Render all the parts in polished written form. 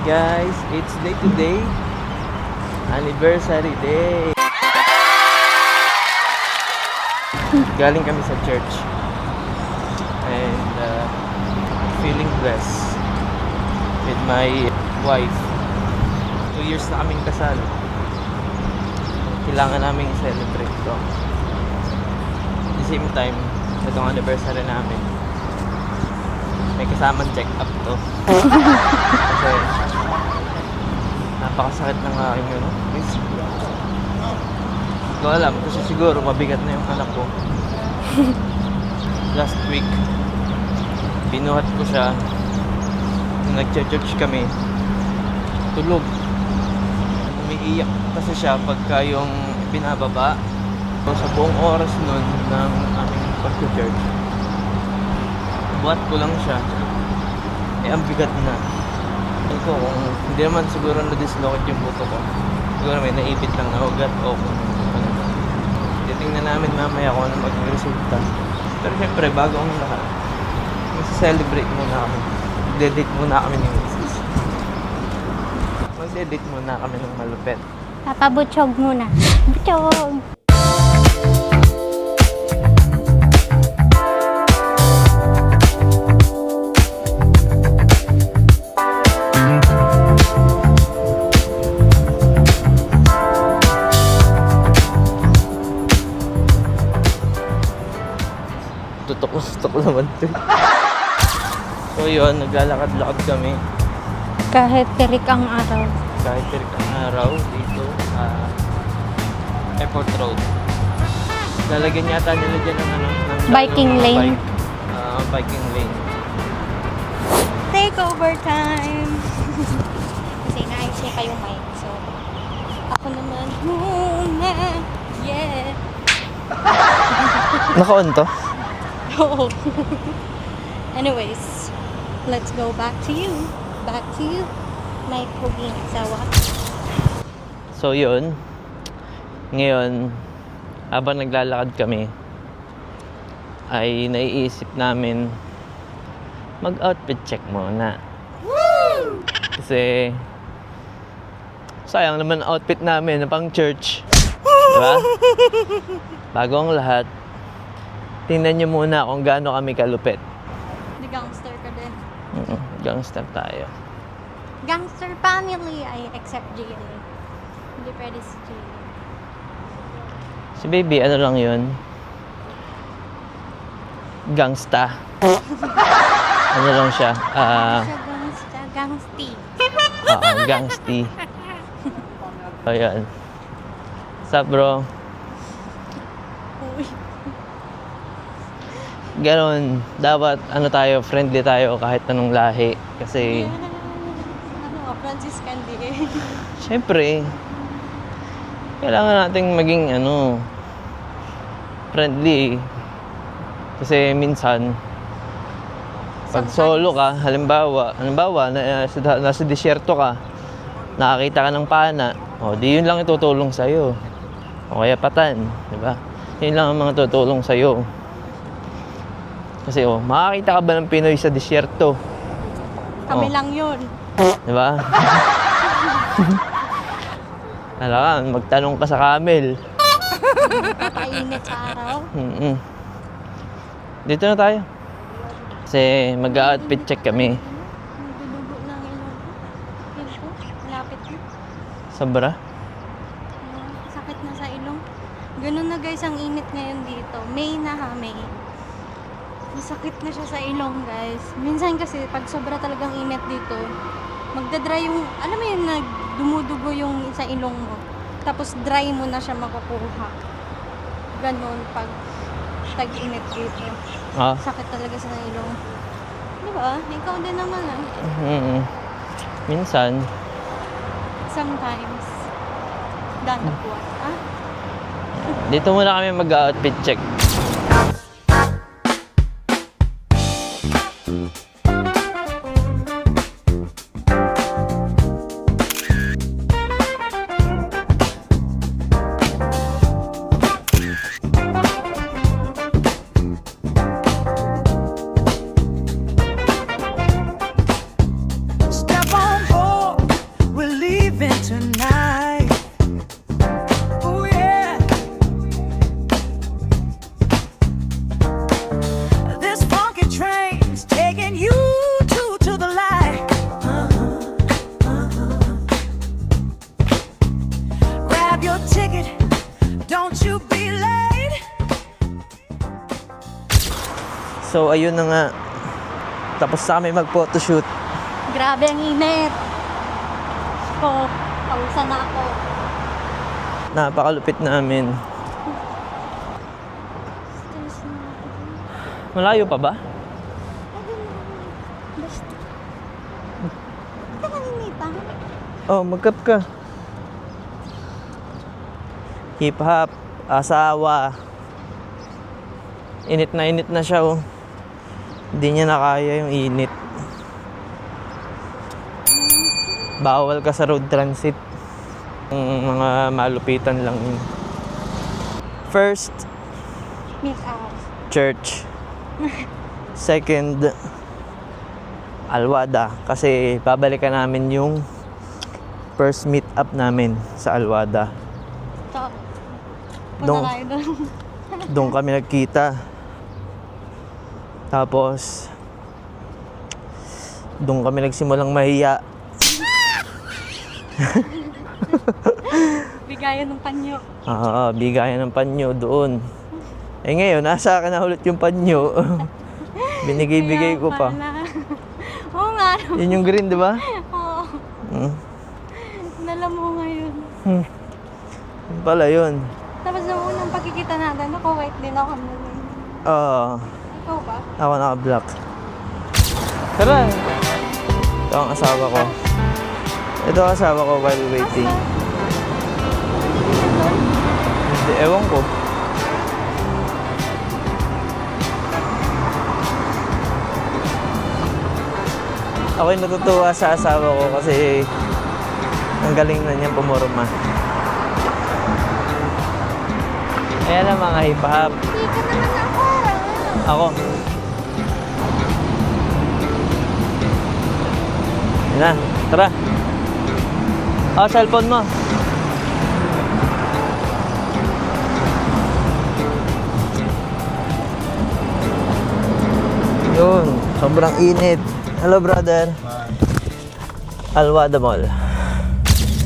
guys, it's day today, anniversary day. Galing kami sa church and feeling blessed with my wife. 2 years na kaming kasal. Kailangan naming i-celebrate to. At the same time, itong anniversary namin, may kasamang check-up to. Kasi napakasakit ng aking wrist. Hindi ko alam kasi siguro mabigat na yung anak ko. Last week, binuhat ko siya. Nung nag-church kami, tulog. Umiiyak kasi siya pagka yung binababa. So, sa buong oras nun ng aming pag-church, buhat ko lang siya. Eh, ang bigat na. Ay ko, kung hindi naman siguro na-dislocate yung buto ko. Siguro may naipit lang na ugat o kung ano. Titingnan namin mamaya kung ano maging resulta. Pero syempre, bago ang lahat, mag-celebrate muna kami. Mag-dedate muna kami ni Mrs. Mag-dedate muna kami ng malupet. Papabutsog muna. Butsog! Tutok naman ito. So yun, naglalakad-lakad kami. Kahit tirik ang araw. Kahit tirik ang araw dito sa Airport Road. Lalagyan yata nila dyan ng ano, ng Biking lane. Biking lane. Take over time! Kasi naayos niya pa yung mic. So, ako naman muna. Yeah! Naka-on to? Oo. Anyways, let's go back to you. Back to you. My puging asawa. So yun, ngayon, habang naglalakad kami, ay naiisip namin mag-outfit check muna. Kasi sayang naman outfit namin na pang church. Diba? Bago ang lahat, tingnan nyo muna kung gaano kami kalupit. The gangster ka din. Gangster tayo. Gangster family, I accept GLA. Hindi pwede si GLA. Si baby, ano lang yun? Gangsta. Ano lang siya? Siya gangsta, gangsty. Gangsty. So, yan. What's up, bro? Uy. Ganon. Dapat, tayo, friendly tayo kahit anong lahi. Kasi, Franciscan Day. syempre, kailangan nating maging, friendly. Kasi minsan, pag solo ka, halimbawa, nasa disyerto ka, nakakita ka ng pana, di yun lang itutulong sa'yo. O kaya patan, di ba? Yun lang ang mga tutulong sa'yo. Kasi, makakita ka ba ng Pinoy sa disyerto? Kami lang yun. Di ba? Alam, magtanong ka sa camel. Painit sa araw. Dito na tayo. Kasi mag-outfit check kami. Nagdudugo ng ilong ko. Malapit na. Sabra? Sakit na sa ilong. Ganun na guys ang init ngayon dito. May na ha, May. Masakit na siya sa ilong guys. Minsan kasi pag sobra talagang init dito, magdadry yung, alam mo yun, dumudugo yung sa ilong mo. Tapos dry mo na siya makukuha. Ganun pag tag-init dito. Sakit talaga sa ilong. Di ba? Ikaw din naman Minsan. Sometimes. Dadapuan. Dito muna kami mag-outfit check. So, ayun na nga. Tapos na kami mag-photoshoot. Grabe ang init. Ko, pausan na ako. Napakalupit namin. Stress na ako. Malayo pa ba? Basta. Ito kaninita. Oh, mag-cup ka. Hip-hop, asawa. Init na siya, oh. Hindi niya na kaya yung init. Bawal ka sa road transit. Yung mga malupitan lang yun. First, Meet up. church. Second, Alwada. Kasi babalikan namin yung first meet up namin sa Alwada. Ito. Dong. Punta tayo doon. Doon kami nagkita. Tapos, doon kami nagsimulang mahiya. Bigayan ng panyo. Bigayan ng panyo doon. Eh ngayon, nasa akin na ulit yung panyo. Binigay-bigay ko pa. Oo nga. Yun yung green, di ba? Oo. Dala mo ngayon. Yun pala yun. Tapos nung unang pagkikita natin, ako white din ako. Ikaw ba? Ako naka-black. Tara! Ito ang asawa ko. Ito ang asawa ko while waiting. Hindi, ewan ko. Ako'y natutuwa sa asawa ko kasi ang galing na niyang pumurma. Ayan ang mga hip-hop. Hindi ka naman ako. Ako. Yan na, tara. Cellphone mo. Yun, sobrang init. Hello, brother. Alwada Mall.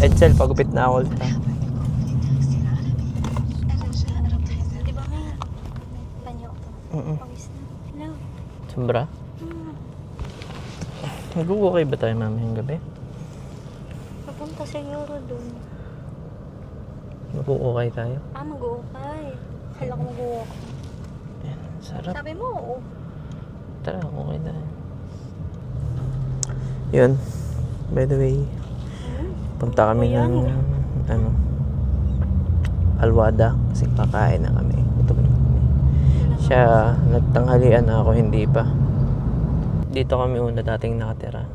Edsel, pagupit na ako. Di ba nga? Panyo. Pawis na. Hello. Sombra? Mag-okay ba tayo mamayang gabi? Papunta siguro doon. Mag-okay tayo? Mag-uukay. Kala ko mag-uukay. Yan, sarap. Sabi mo, oo. Tara, okay na. Yun. By the way, punta kami ng Alwada kasi kakain na kami. Gutom na kami. Siya, nagtanghalian na ako, hindi pa. Dito kami una dating nakatira.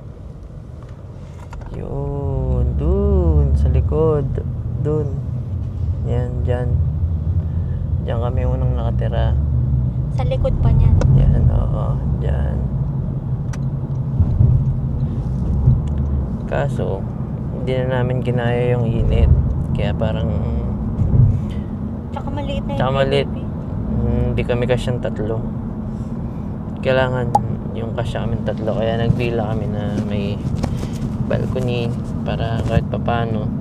Yun, dun, sa likod. Dun. Yan, dyan. Diyan kami unang nakatira. Sa likod pa niya. Yan, oo, dyan. Kaso, hindi na namin kinaya yung init. Kaya parang... Tsaka maliit na Tsaka yung maliit. baby. Hindi kami kasyang tatlo. Kailangan yung kasya kami tatlo. Kaya nagbila kami na may balcony para kahit papano.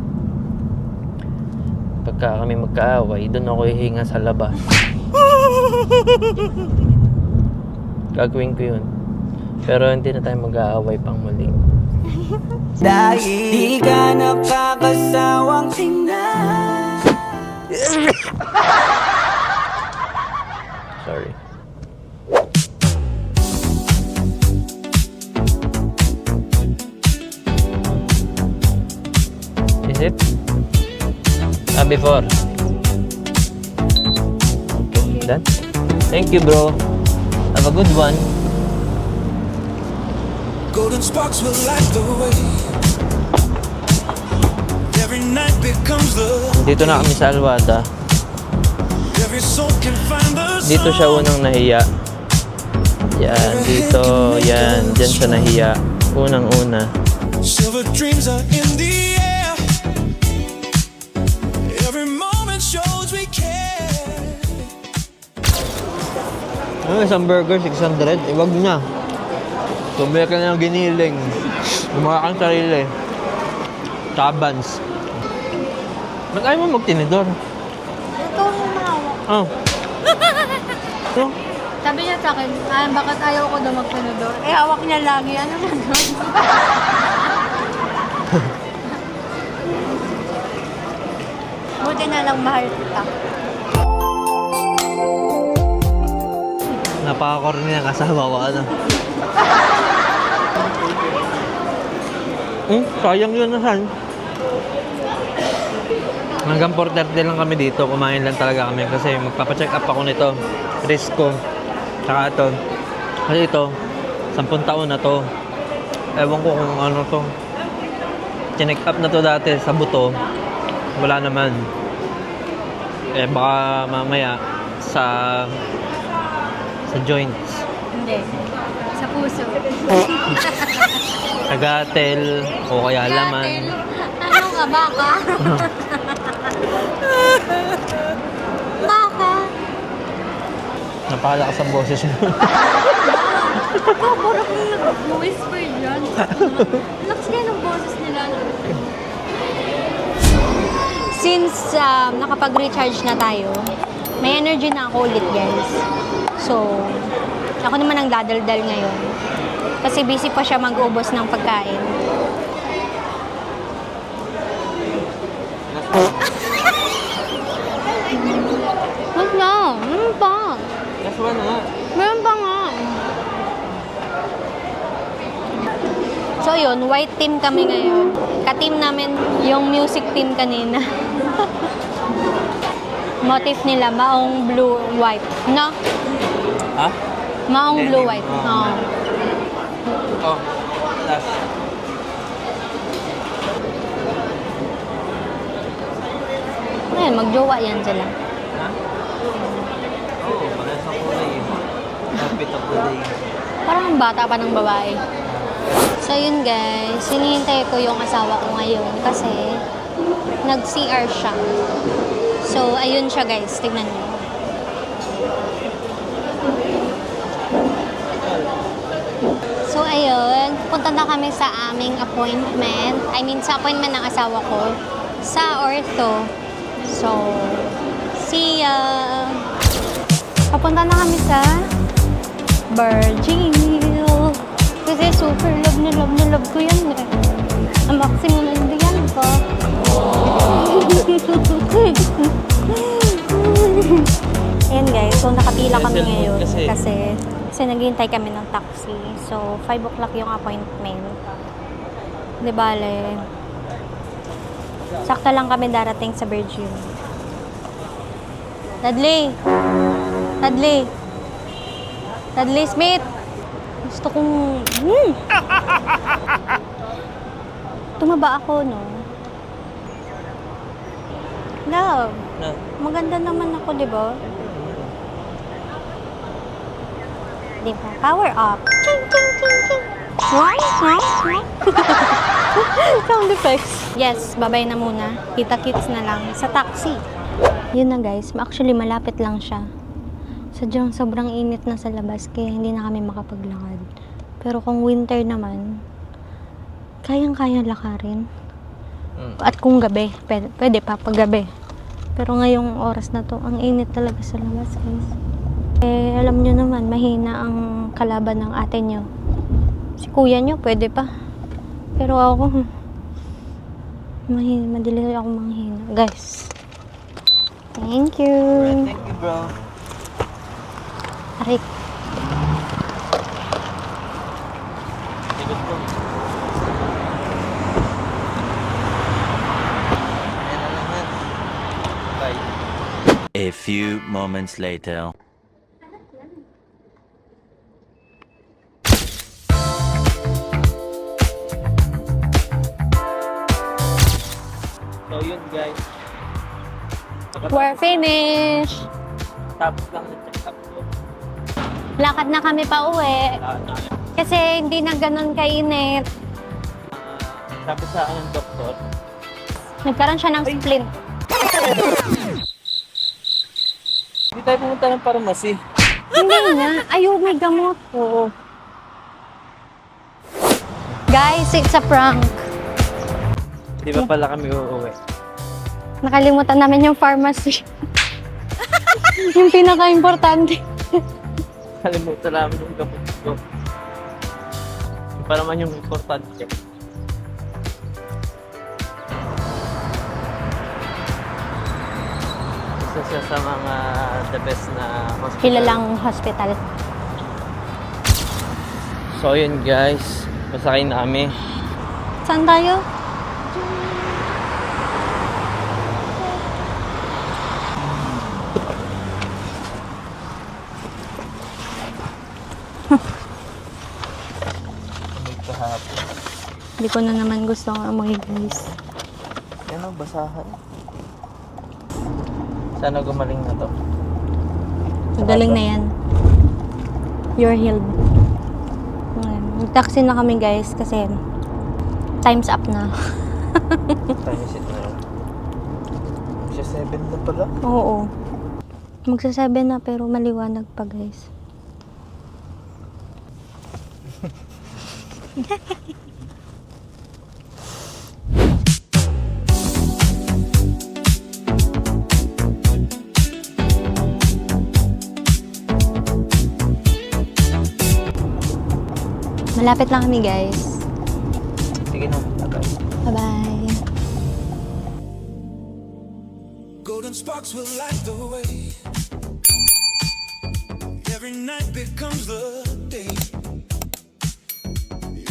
Pagka kami magkaaway, doon ako hihinga sa labas. Gagawin ko yun. Pero hindi na tayo mag-aaway pang muli. Dahil di ka nakakasawang tingnan. Sorry. Is it? Before. Okay, done. Thank you, bro. Have a good one. Golden sparks will light the way. Every night becomes the Dito na kami sa Alwada. every soul can find the Dito siya unang nahiya. Yan, dito, yan. Diyan siya nahiya. Unang-una. silver dreams are in the air. Every moment shows we care. Isang burger, 600. Iwag na. Tumili ka na ng giniling. Lumakak ang sarili. Tsaka buns. Ba't ayaw mo magtinidor? Ikaw ang humawak. Oh. So, Sabi niya sa akin, bakit ayaw ko daw magtinador? Eh, hawak niya lagi. Ano na doon? Buti na lang mahal kita. Napaka-corny ng kasama ko, ano? Sayang yun nasan. Hanggang 4:30 lang kami dito. Kumain lang talaga kami kasi magpapacheck up ako nito. Risk ko. Tsaka ito. Kasi ito, 10 taon na to. Ewan ko kung ano to. Chineck up na to dati sa buto. Wala naman. Eh baka mamaya sa joints. Hindi. Sa puso. Tagatel o kaya laman. Ano ka, baka? Baka? Napakalakas ang boses mo. Puro kong nag-whisper dyan. Lakas nga ng boses nila. Since nakapag-recharge na tayo, may energy na ako ulit, guys. So, ako naman ang dadaldal ngayon. Kasi busy pa siya mag-ubos ng pagkain. Wag na. Meron pa. Last one na nga. Meron pa nga. So yun, white team kami ngayon. Ka-team namin yung music team kanina. Motif nila, maong blue, white. No? Ha? Maong blue, white. Oo. Oh, last. Ayan, magjowa yan sila. Ha? Oo, parang sa kulay eh. Outfit of the day. Parang ang bata pa ng babae. So yun guys, hinihintay ko yung asawa ko ngayon kasi nag-CR siya. So ayun siya guys, tignan niyo. So ayun, punta na kami sa aming appointment. I mean sa appointment ng asawa ko sa ortho. So, see ya! Papunta na kami sa Virgil. Kasi super love ko yan eh. Ang maximum indian ko. Ayan guys, so nakapila kami ngayon kasi naghihintay kami ng taxi. So, 5 o'clock yung appointment. Di bale, sakto lang kami darating sa Virgil. Dudley! Dudley! Dudley Smith! Gusto kong... Tumaba ako, no? Love, No. maganda naman ako, di ba? Di ba? Power up. Ching, ching, ching, ching. Swang, swang, swang. Sound effects. Yes, babay na muna. Kita-kits na lang sa taxi. Yun na guys, actually malapit lang siya. Sadyang sobrang init na sa labas kaya hindi na kami makapaglakad. Pero kung winter naman, kayang-kaya lakarin. At kung gabi, pwede pa pag gabi. Pero ngayong oras na to, ang init talaga sa labas guys. Eh, alam nyo naman, mahina ang kalaban ng ate nyo. Si kuya nyo, pwede pa. Pero ako, madali ako manghina. Guys, thank you. Thank you, bro. Aray. Ikot ko. Ayan na naman. Bye. A few moments later. So yun guys. We're finished. Tapos lang na check up ko. Lakad na kami pa uwi. Kasi hindi na ganun kainit. Sabi sa akin ng doktor, Nagkaroon siya ng splint. hindi tayo pumunta ng pharmacy. Hindi na. Ayaw, may gamot. Oo. Guys, it's a prank. Di ba pala kami uuwi? Nakalimutan namin yung pharmacy. Yung pinaka-importante. Nakalimutan namin yung gamot ko. Yung pa naman yung importante. Isa siya sa mga the best na hospital. Kilalang hospital. So yun guys, pasakay na kami. Saan tayo? May kahapon. Hindi ko na naman gusto ang amoy, guys. Yan ang basahan. Sana gumaling na to. Magaling na yan. You're healed. Nag-taxi na kami, guys, kasi time's up na. Time is it na yun. Siya 7 na pala. Oo. Magsa-7 na pero maliwanag pa, guys. Malapit na kami, guys. Sige na, tagay. Bye-bye. Golden sparks will light the way. Every night becomes the day.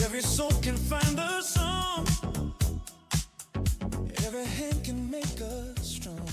Every soul can find the song. Every hand can make us strong.